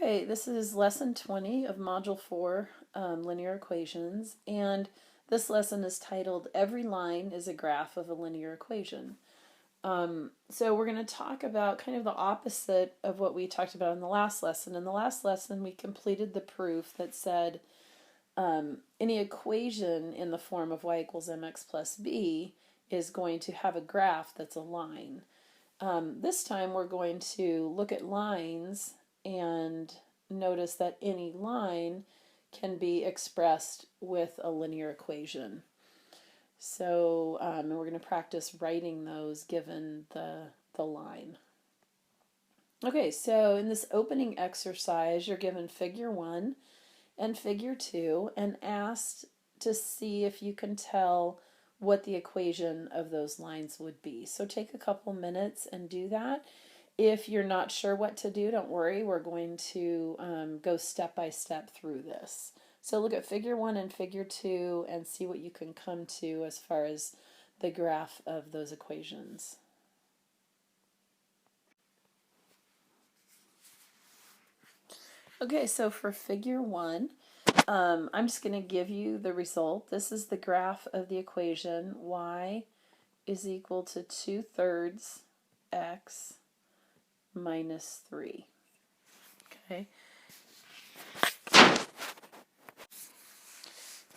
Okay, this is lesson 20 of module 4, linear equations, and this lesson is titled Every Line is a Graph of a Linear Equation. So we're going to talk about kind of the opposite of what we talked about in the last lesson. In the last lesson, we completed the proof that said any equation in the form of y equals mx plus b is going to have a graph that's a line. This time we're going to look at lines and notice that any line can be expressed with a linear equation. So we're going to practice writing those given the line. Okay, so in this opening exercise, you're given figure 1 and figure 2 and asked to see if you can tell what the equation of those lines would be. So take a couple minutes and do that. If you're not sure what to do, don't worry. We're going to go step by step through this. So look at figure 1 and figure 2 and see what you can come to as far as the graph of those equations. Okay, so for figure 1, I'm just going to give you the result. This is the graph of the equation y is equal to 2/3 x minus 3. Okay.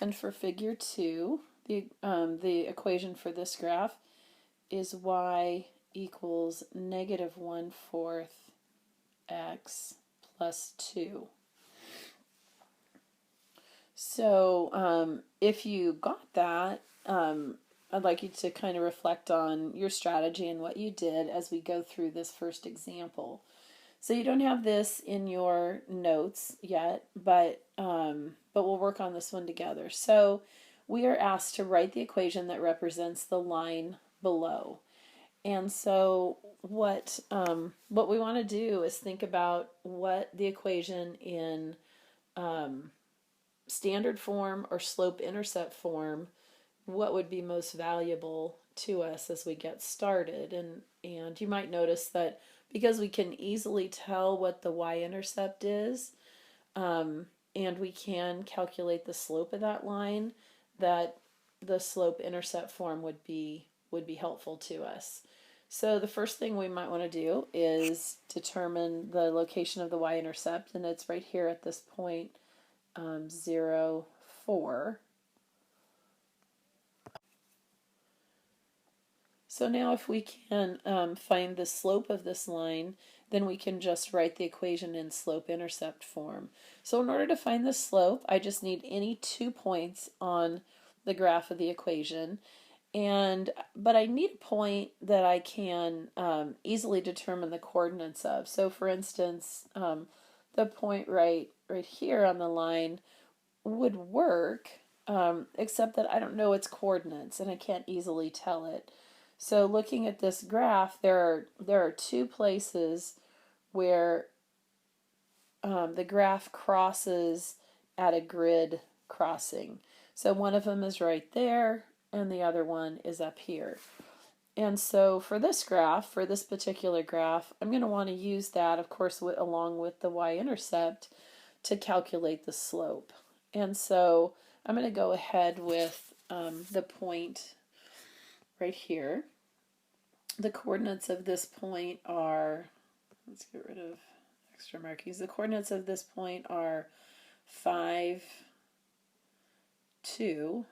And for figure 2, the equation for this graph is y equals negative 1/4 x plus 2. So if you got that, I'd like you to kind of reflect on your strategy and what you did as we go through this first example. So you don't have this in your notes yet, but we'll work on this one together. So we are asked to write the equation that represents the line below. And so what we want to do is think about what the equation in standard form or slope-intercept form, what would be most valuable to us as we get started. And you might notice that because we can easily tell what the y-intercept is, and we can calculate the slope of that line, that the slope-intercept form would be helpful to us. So the first thing we might want to do is determine the location of the y-intercept, and it's right here at this point, 0, 4. So now if we can find the slope of this line, then we can just write the equation in slope-intercept form. So in order to find the slope, I just need any 2 points on the graph of the equation. But I need a point that I can easily determine the coordinates of. So for instance, the point right here on the line would work, except that I don't know its coordinates and I can't easily tell it. So looking at this graph, there are 2 places where the graph crosses at a grid crossing. So one of them is right there, and the other one is up here. And so for this graph, for this particular graph, I'm going to want to use that, of course, along with the y-intercept to calculate the slope. And so I'm going to go ahead with the point right here. The coordinates of this point are, let's get rid of extra markings. The coordinates of this point are 5, 2.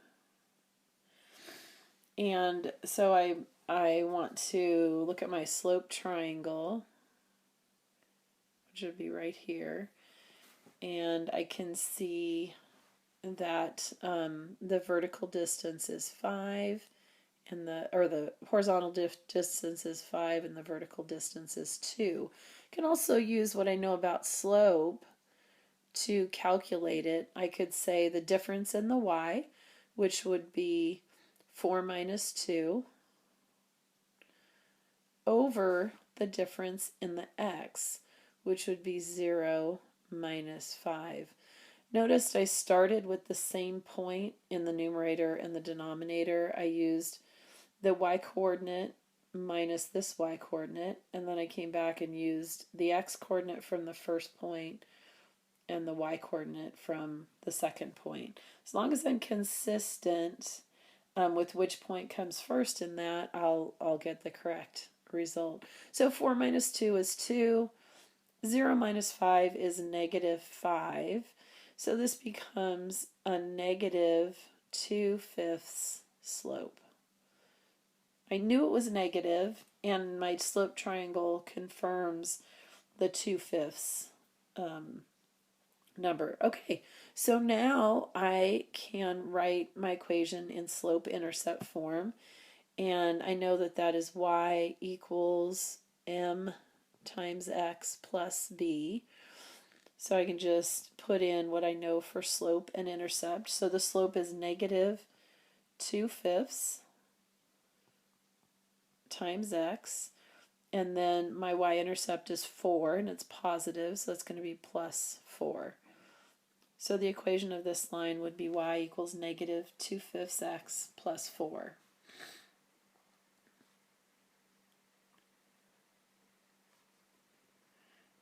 And so I want to look at my slope triangle, which would be right here. And I can see that the vertical distance is 5. And the horizontal distance is 5 and the vertical distance is 2. I can also use what I know about slope to calculate it. I could say the difference in the y, which would be 4 minus 2, over the difference in the x, which would be 0 minus 5. Notice I started with the same point in the numerator and the denominator. I used the y-coordinate minus this y-coordinate, and then I came back and used the x-coordinate from the first point and the y-coordinate from the second point. As long as I'm consistent with which point comes first in that, I'll get the correct result. So 4 minus 2 is 2. 0 minus 5 is negative 5. So this becomes a negative 2/5 slope. I knew it was negative, and my slope triangle confirms the 2/5 number. Okay, so now I can write my equation in slope-intercept form, and I know that that is y equals m times x plus b. So I can just put in what I know for slope and intercept. So the slope is negative 2/5 times x, and then my y-intercept is 4, and it's positive, so it's going to be plus 4. So the equation of this line would be y equals negative 2/5 x plus 4.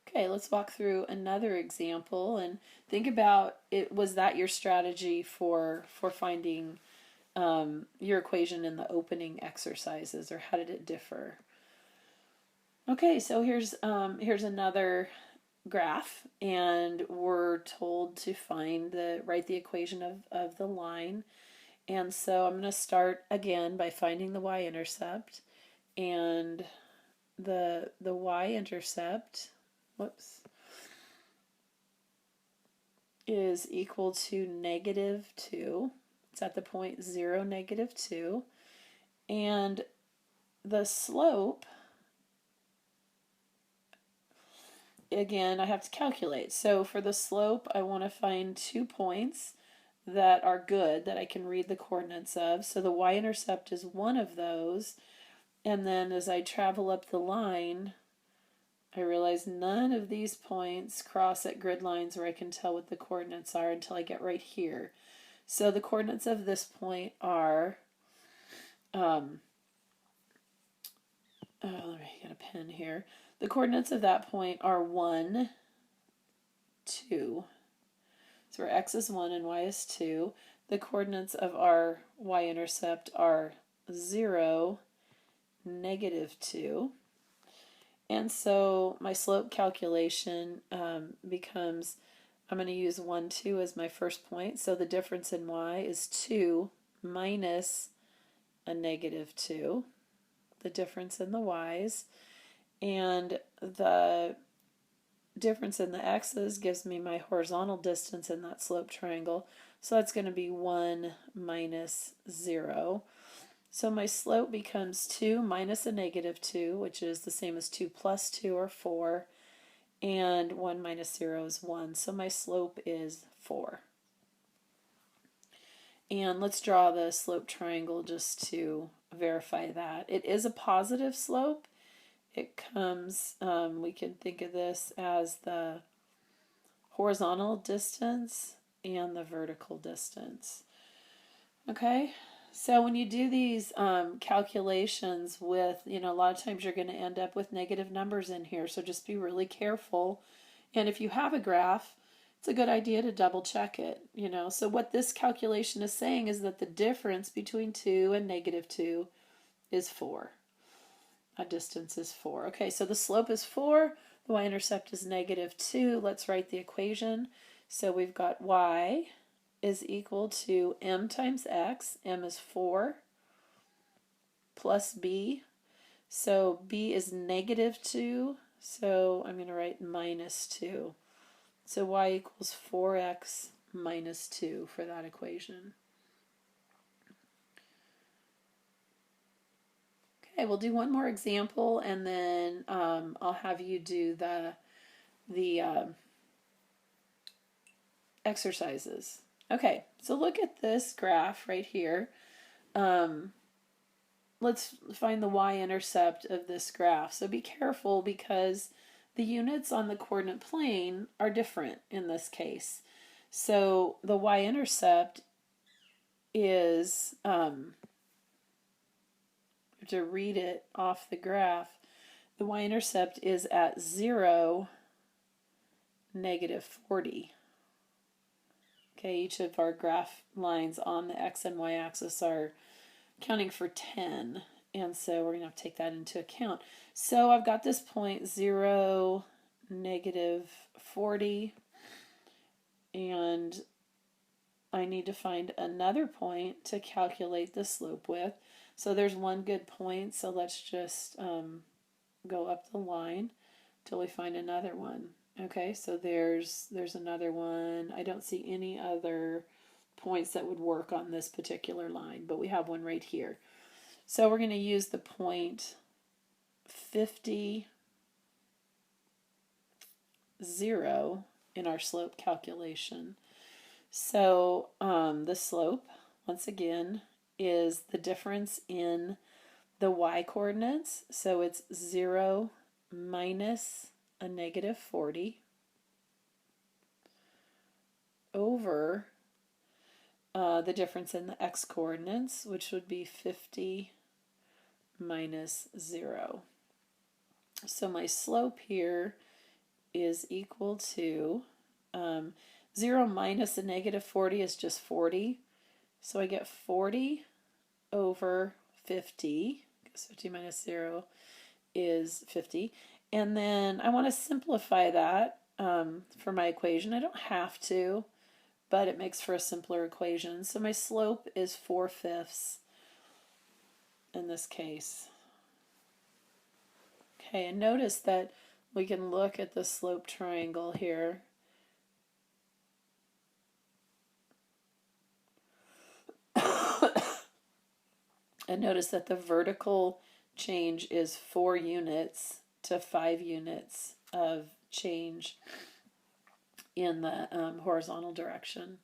Okay, let's walk through another example and think about it. Was that your strategy for finding your equation in the opening exercises, or how did it differ? Okay, so here's another graph, and we're told to write the equation of the line. And so I'm going to start again by finding the y-intercept, and the y-intercept, whoops, is equal to negative 2. It's at the point 0, negative 2. And the slope, again, I have to calculate. So for the slope, I want to find 2 points that are good, that I can read the coordinates of. So the y-intercept is one of those. And then as I travel up the line, I realize none of these points cross at grid lines where I can tell what the coordinates are until I get right here. So the coordinates of this point are, let me get a pen here. The coordinates of that point are 1, 2. So where x is 1 and y is 2. The coordinates of our y-intercept are 0, negative 2. And so my slope calculation becomes, I'm going to use 1, 2 as my first point. So the difference in y is 2 minus a negative 2, the difference in the y's. And the difference in the x's gives me my horizontal distance in that slope triangle. So that's going to be 1 minus 0. So my slope becomes 2 minus a negative 2, which is the same as 2 plus 2, or 4, and 1 minus 0 is 1. So my slope is 4. And let's draw the slope triangle just to verify that. It is a positive slope. It comes, we can think of this as the horizontal distance and the vertical distance. Okay? So when you do these calculations with, a lot of times you're going to end up with negative numbers in here, so just be really careful. And if you have a graph, it's a good idea to double check it, So what this calculation is saying is that the difference between 2 and negative 2 is 4. That distance is 4. Okay, so the slope is 4, the y-intercept is negative 2. Let's write the equation. So we've got y is equal to m times x. M is 4 plus b. So b is negative 2, so I'm going to write minus 2. So y equals 4x minus 2 for that equation. Okay, we'll do one more example, and then I'll have you do the exercises. Okay, so look at this graph right here. Let's find the y-intercept of this graph. So be careful, because the units on the coordinate plane are different in this case. So the y-intercept is, to read it off the graph, the y-intercept is at 0, negative 40. Okay, each of our graph lines on the x and y axis are counting for 10. And so we're going to have to take that into account. So I've got this point 0, -40, and I need to find another point to calculate the slope with. So there's one good point, so let's just go up the line till we find another one. Okay, so there's another one. I don't see any other points that would work on this particular line, but we have one right here. So we're going to use the point 50, 0 in our slope calculation. So the slope, once again, is the difference in the y coordinates. So it's 0 minus a -40 over the difference in the x coordinates, which would be 50 minus 0. So my slope here is equal to 0 minus a -40 is just 40. So I get 40 over 50, because 50 minus 0 is 50. And then I want to simplify that for my equation. I don't have to, but it makes for a simpler equation. So my slope is 4/5 in this case. Okay, and notice that we can look at the slope triangle here. And notice that the vertical change is 4 units to 5 units of change in the horizontal direction.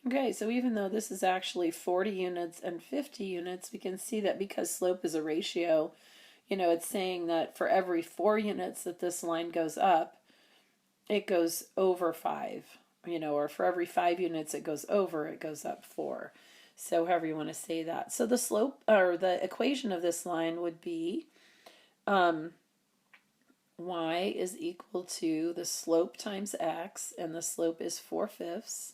Okay, so even though this is actually 40 units and 50 units, we can see that because slope is a ratio, it's saying that for every 4 units that this line goes up, it goes over 5, or for every 5 units it goes over, it goes up 4. So however you want to say that. So the slope, or the equation of this line would be y is equal to the slope times x, and the slope is 4/5,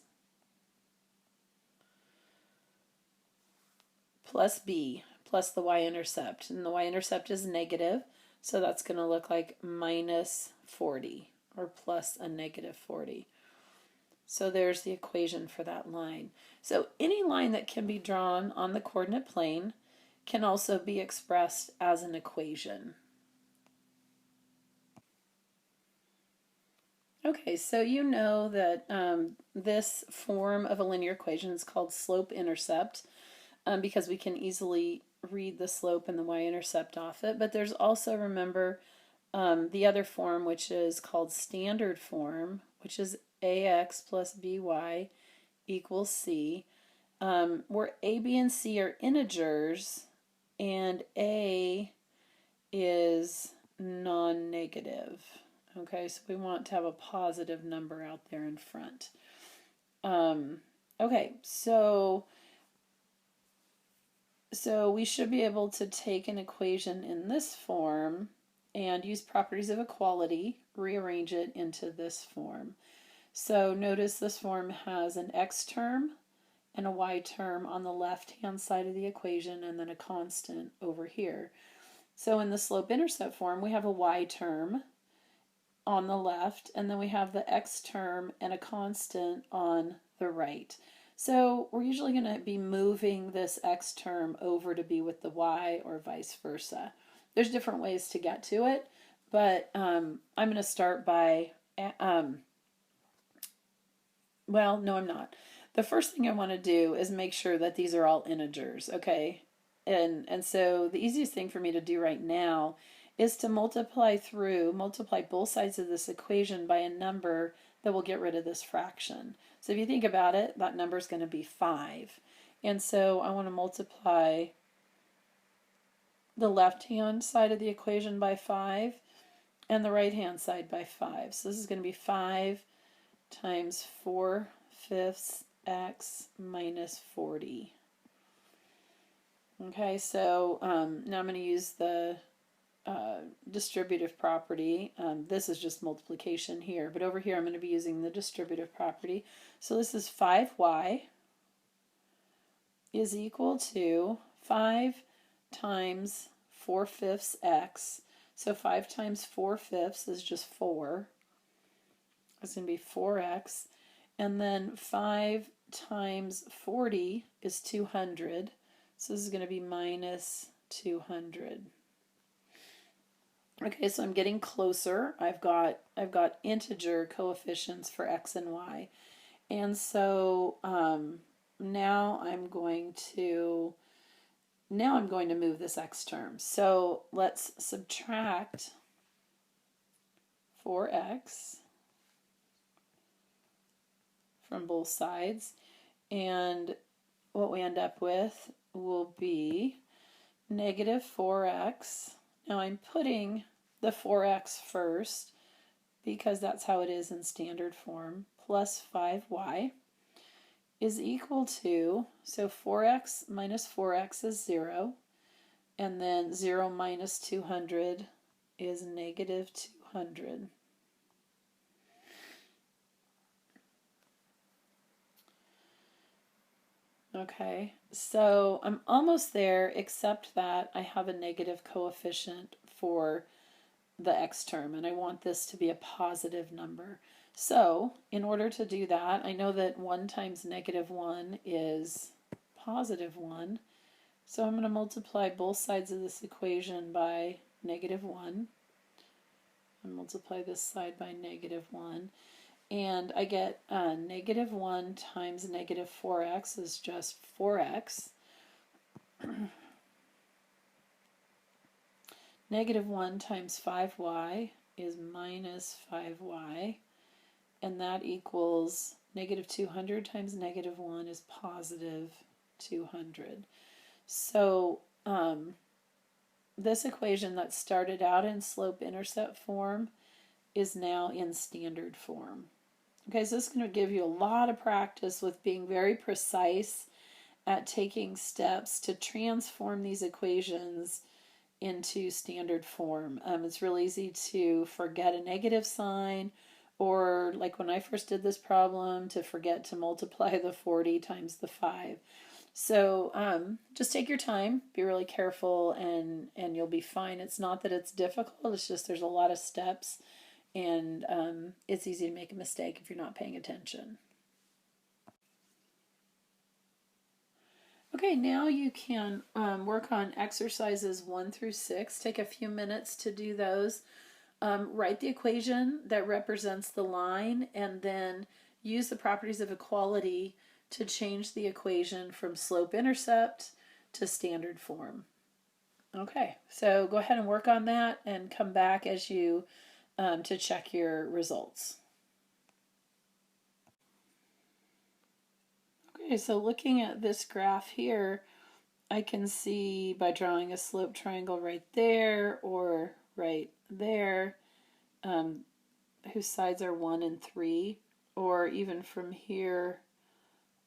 plus b, plus the y-intercept. And the y-intercept is negative, so that's going to look like -40, or plus a -40. So there's the equation for that line. So any line that can be drawn on the coordinate plane can also be expressed as an equation. Okay, so you know that this form of a linear equation is called slope-intercept because we can easily read the slope and the y-intercept off it. But there's also, remember, the other form, which is called standard form, which is ax plus by equals c, where a, b, and c are integers, and a is non-negative. Okay, so we want to have a positive number out there in front. Okay, so we should be able to take an equation in this form and use properties of equality, rearrange it into this form. So notice this form has an x term and a y term on the left-hand side of the equation, and then a constant over here. So in the slope-intercept form, we have a y term on the left, and then we have the x term and a constant on the right. So we're usually going to be moving this x term over to be with the y, or vice versa. There's different ways to get to it, but I'm going to start by, well, no, I'm not. The first thing I want to do is make sure that these are all integers, okay? And so the easiest thing for me to do right now is to multiply both sides of this equation by a number that will get rid of this fraction. So if you think about it, that number is going to be 5. And so I want to multiply the left-hand side of the equation by 5 and the right-hand side by 5. So this is going to be 5 times 4/5 x minus 40. Okay, so now I'm going to use the distributive property. This is just multiplication here, but over here I'm going to be using the distributive property. So this is 5y is equal to 5 times 4/5 x. So 5 times 4/5 is just 4. It's going to be 4x. And then 5 times 40 is 200. So this is going to be minus 200. Okay, so I'm getting closer. I've got integer coefficients for x and y. And so now I'm going to move this x term. So let's subtract 4x from both sides, and what we end up with will be negative 4x. Now I'm putting the 4x first because that's how it is in standard form, plus 5y is equal to, so 4x minus 4x is 0, and then 0 minus 200 is negative 200. Okay, so I'm almost there, except that I have a negative coefficient for the x term, and I want this to be a positive number. So in order to do that, I know that 1 times negative 1 is positive 1. So I'm going to multiply both sides of this equation by negative 1. And multiply this side by negative 1. And I get negative 1 times negative 4x is just 4x. Negative 1 times 5y is minus 5y. And that equals negative 200 times negative 1 is positive 200. So this equation that started out in slope-intercept form is now in standard form. Okay, so this is going to give you a lot of practice with being very precise at taking steps to transform these equations into standard form. It's really easy to forget a negative sign, or like when I first did this problem, to forget to multiply the 40 times the 5. So just take your time, be really careful, and you'll be fine. It's not that it's difficult, it's just there's a lot of steps, and it's easy to make a mistake if you're not paying attention. Okay, now you can work on exercises 1 through 6. Take a few minutes to do those. Write the equation that represents the line, and then use the properties of equality to change the equation from slope-intercept to standard form. Okay, so go ahead and work on that and come back as you to check your results. Okay, so looking at this graph here, I can see by drawing a slope triangle right there or right there, whose sides are 1 and 3, or even from here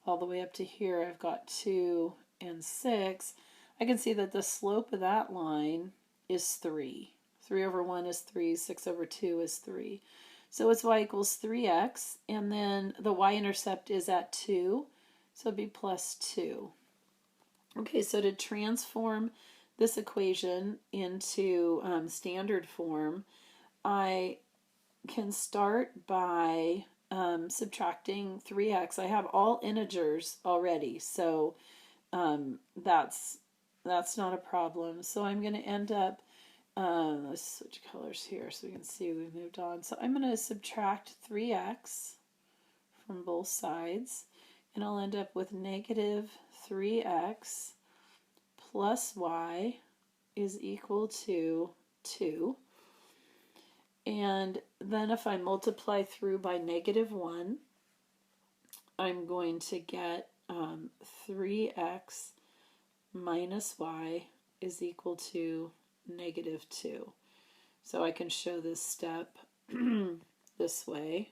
all the way up to here, I've got 2 and 6. I can see that the slope of that line is 3. 3 over 1 is 3, 6 over 2 is 3. So it's y equals 3x, and then the y-intercept is at 2, so it'd be plus 2. Okay, so to transform this equation into standard form, I can start by subtracting 3x. I have all integers already, so that's not a problem. So I'm going to end up, let's switch colors here so we can see we moved on. So I'm going to subtract 3x from both sides, and I'll end up with negative 3x plus y is equal to 2. And then if I multiply through by negative 1, I'm going to get 3x minus y is equal to negative 2. So I can show this step this way.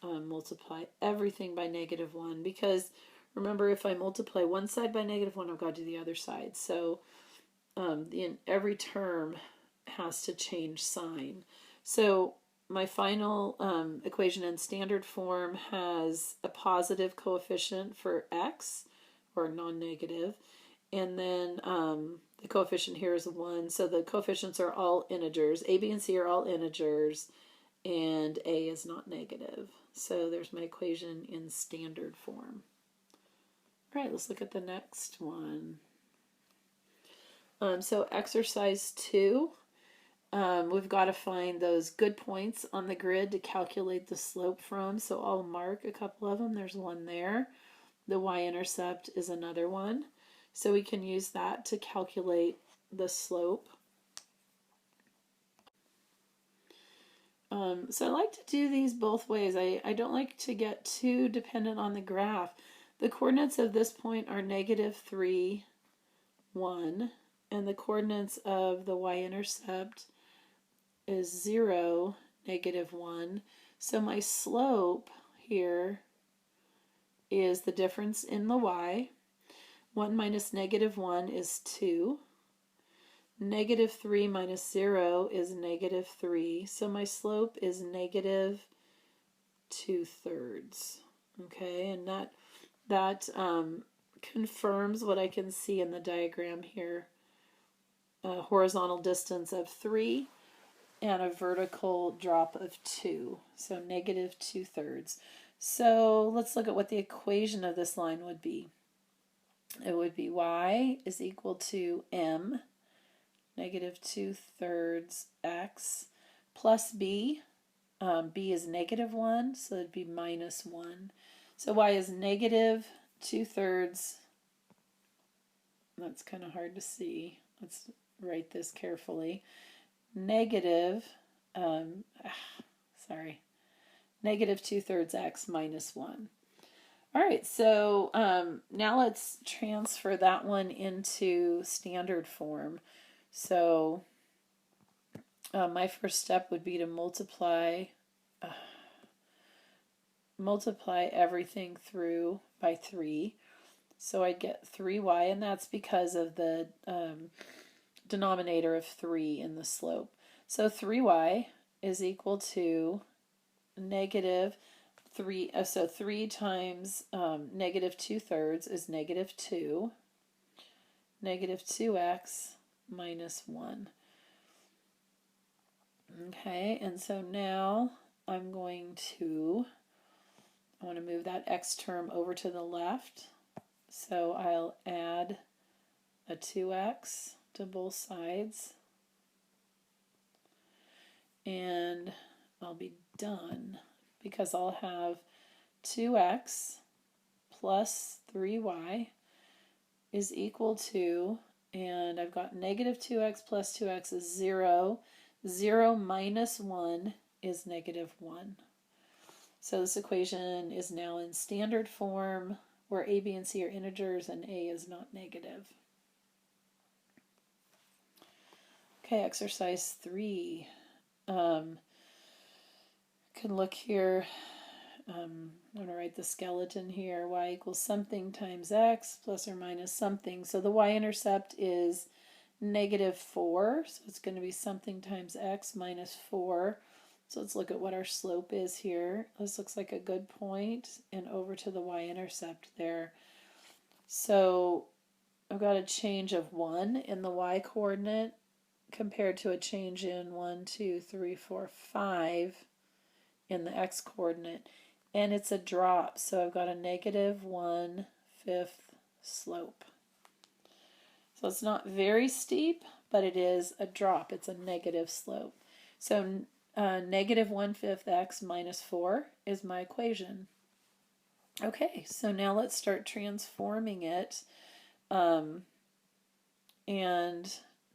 Multiply everything by negative 1, because remember, if I multiply one side by negative 1, I've got to do the other side. So every term has to change sign. So my final equation in standard form has a positive coefficient for x, or non-negative, and then the coefficient here is 1. So the coefficients are all integers. A, B, and C are all integers, and A is not negative. So there's my equation in standard form. All right, let's look at the next one. So exercise 2, we've got to find those good points on the grid to calculate the slope from. So I'll mark a couple of them. There's one there. The y-intercept is another one. So we can use that to calculate the slope. So I like to do these both ways. I don't like to get too dependent on the graph. The coordinates of this point are -3, 1. And the coordinates of the y-intercept is 0, -1. So my slope here is the difference in the y. 1 minus -1 is 2. -3 minus 0 is -3. So my slope is -2/3. Okay, and that confirms what I can see in the diagram here. A horizontal distance of 3 and a vertical drop of 2, so -2/3. So let's look at what the equation of this line would be. It would be y is equal to m, -2/3 x, plus b. B is -1, so it'd be -1. So y is -2/3. That's kind of hard to see. Let's write this carefully. -2/3 x minus 1. All right, so now let's transfer that one into standard form. So my first step would be to multiply everything through by 3. So I'd get 3y, and that's because of the denominator of 3 in the slope. So 3y is equal to -3. So 3 times -2/3 is -2. -2x minus 1. Okay, and so now I want to move that x term over to the left. So I'll add a 2x to both sides, and I'll be done because I'll have 2x plus 3y is equal to, and I've got -2x plus 2x is 0. 0 minus 1 is -1. So this equation is now in standard form, where a, b, and c are integers and a is not negative. Okay, exercise 3. Can look here. I'm going to write the skeleton here. Y equals something times x plus or minus something. So the y-intercept is -4. So it's going to be something times x minus 4. So let's look at what our slope is here. This looks like a good point, and over to the y-intercept there. So I've got a change of 1 in the y-coordinate compared to a change in 1, 2, 3, 4, 5 in the x-coordinate. And it's a drop, so I've got a -1/5 slope. So it's not very steep, but it is a drop. It's a negative slope. So -1/5 x minus 4 is my equation. Okay, so now let's start transforming it. And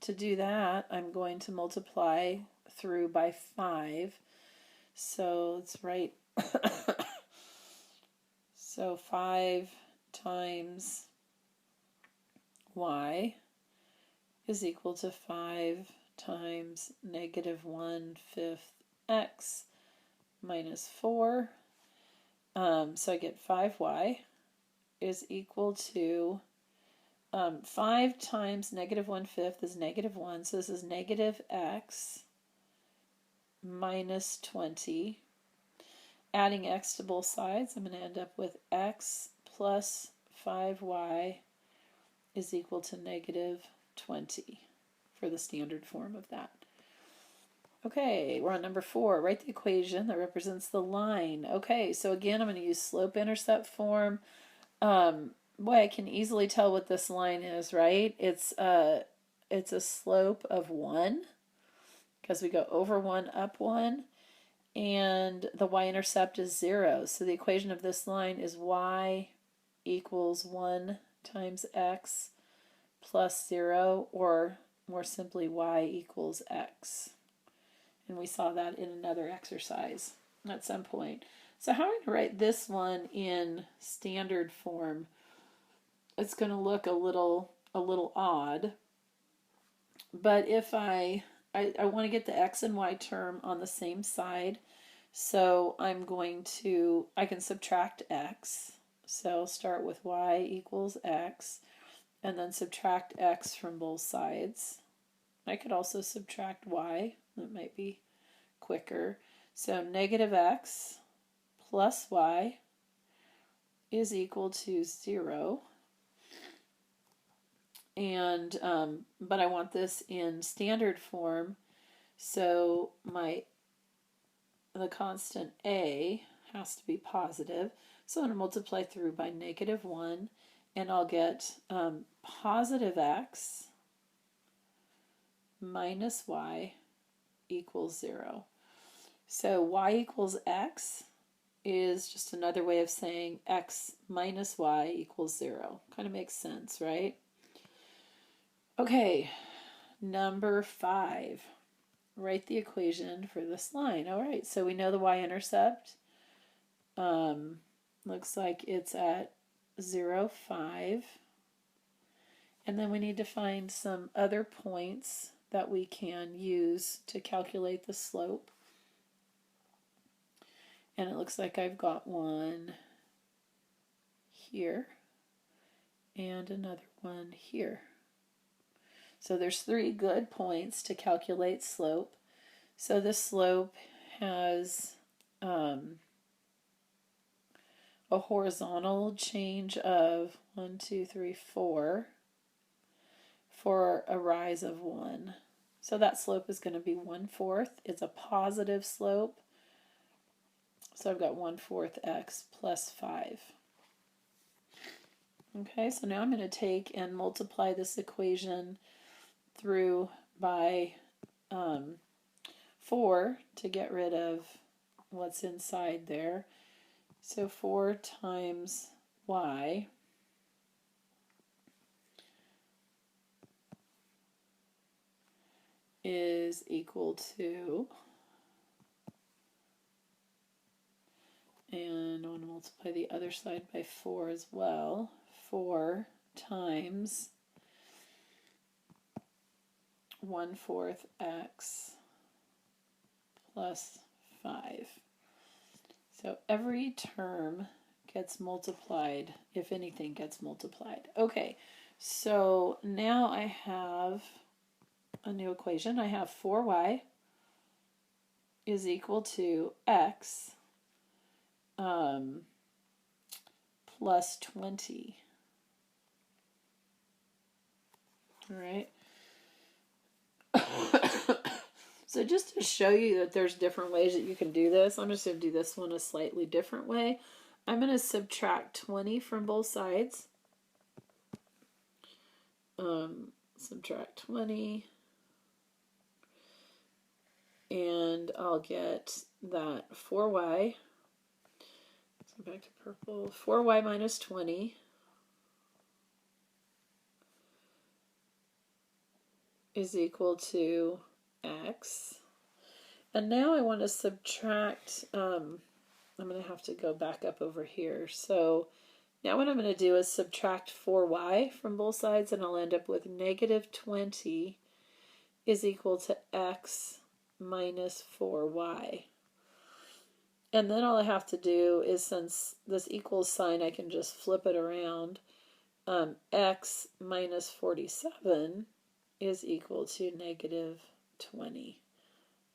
to do that, I'm going to multiply through by 5. So let's write, so 5 times y is equal to 5 times -1/5 x minus 4. So I get 5y is equal to 5 times negative 1/5 is negative 1. So this is negative x minus 20. Adding x to both sides, I'm going to end up with x plus 5y is equal to negative 20 for the standard form of that. Okay, we're on number 4. Write the equation that represents the line. Okay, so again, I'm going to use slope-intercept form. Boy, I can easily tell what this line is, right? It's a slope of 1 because we go over 1, up 1, and the y-intercept is 0. So the equation of this line is y equals 1 times x plus 0, or more simply, y equals x. And we saw that in another exercise at some point. So how am I going to write this one in standard form? It's going to look a little odd. But if I want to get the x and y term on the same side, so I can subtract x. So I'll start with y equals x, and then subtract x from both sides. I could also subtract y. That might be quicker. So negative x plus y is equal to 0. And but I want this in standard form, so the constant a has to be positive. So I'm going to multiply through by negative 1, and I'll get positive x minus y equals 0. So y equals x is just another way of saying x minus y equals 0. Kind of makes sense, right? Okay, number 5. Write the equation for this line. All right, so we know the y-intercept. Looks like it's at 0, 5. And then we need to find some other points that we can use to calculate the slope. And it looks like I've got one here and another one here. So there's 3 good points to calculate slope. So this slope has a horizontal change of 1, 2, 3, 4 for a rise of 1. So that slope is going to be 1/4. It's a positive slope. So I've got 1/4 x plus 5. Okay, so now I'm going to take and multiply this equation through by 4 to get rid of what's inside there. So 4 times y is equal to, and I want to multiply the other side by 4 as well, 4 times 1/4 x plus 5. So every term gets multiplied, if anything gets multiplied. Okay, so now I have a new equation. I have 4y is equal to x plus 20. All right. So just to show you that there's different ways that you can do this, I'm just going to do this one a slightly different way. I'm going to subtract 20 from both sides. Subtract 20. And I'll get that 4y. Let's go back to purple. 4y minus 20 is equal to x. And now I want to subtract, I'm going to have to go back up over here. So now what I'm going to do is subtract 4y from both sides, and I'll end up with negative 20 is equal to x minus 4y. And then all I have to do is, since this equals sign, I can just flip it around x minus 47 is equal to negative 20.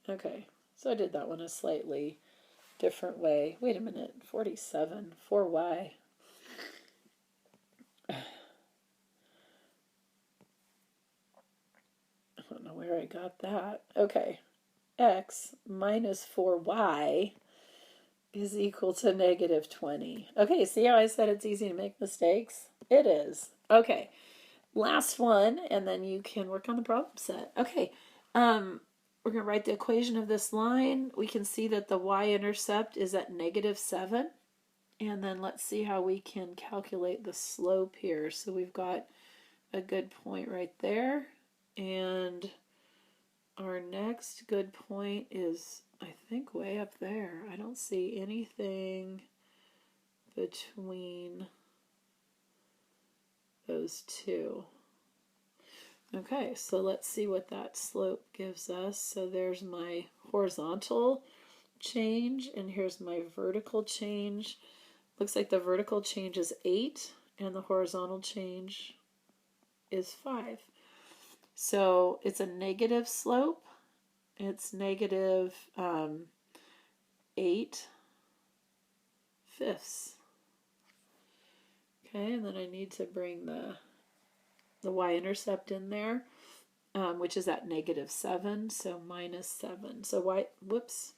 Okay, so I did that one a slightly different way. Wait a minute, 47, 4y. I don't know where I got that. Okay, x minus 4y is equal to negative 20. Okay, see how I said it's easy to make mistakes? It is. Okay, last one, and then you can work on the problem set. Okay, we're going to write the equation of this line. We can see that the y-intercept is at negative 7. And then let's see how we can calculate the slope here. So we've got a good point right there. And our next good point is, I think, way up there. I don't see anything between those two. Okay, so let's see what that slope gives us. So there's my horizontal change, and here's my vertical change. Looks like the vertical change is 8, and the horizontal change is 5. So it's a negative slope. It's negative 8 fifths. Okay, and then I need to bring the y-intercept in there, which is at negative 7, so minus 7. So y, whoops,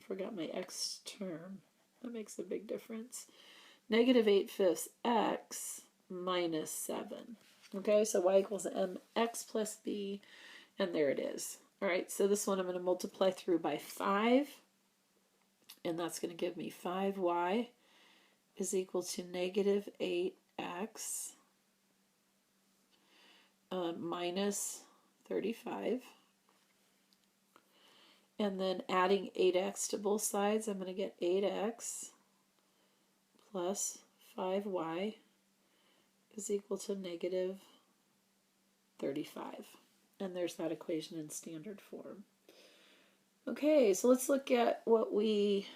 forgot my x term. That makes a big difference. Negative 8 fifths x minus 7. Okay, so y equals mx plus b, and there it is. All right, so this one I'm going to multiply through by 5, and that's going to give me 5y is equal to negative 8x minus 35. And then adding 8x to both sides, I'm going to get 8x plus 5y is equal to negative 35. And there's that equation in standard form. Okay, so let's look at what we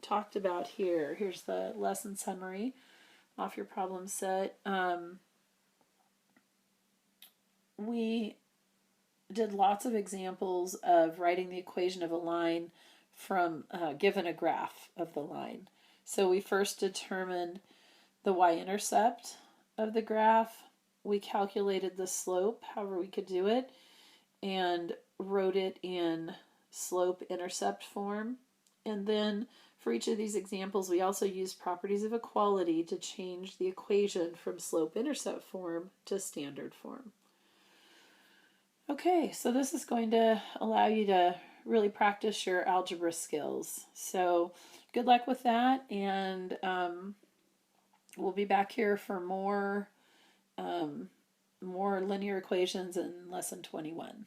talked about here. Here's the lesson summary off your problem set. We did lots of examples of writing the equation of a line from given a graph of the line. So we first determined the y-intercept of the graph. We calculated the slope, however we could do it, and wrote it in slope-intercept form. And then for each of these examples, we also used properties of equality to change the equation from slope-intercept form to standard form. Okay, so this is going to allow you to really practice your algebra skills. So good luck with that, and we'll be back here for more linear equations in lesson 21.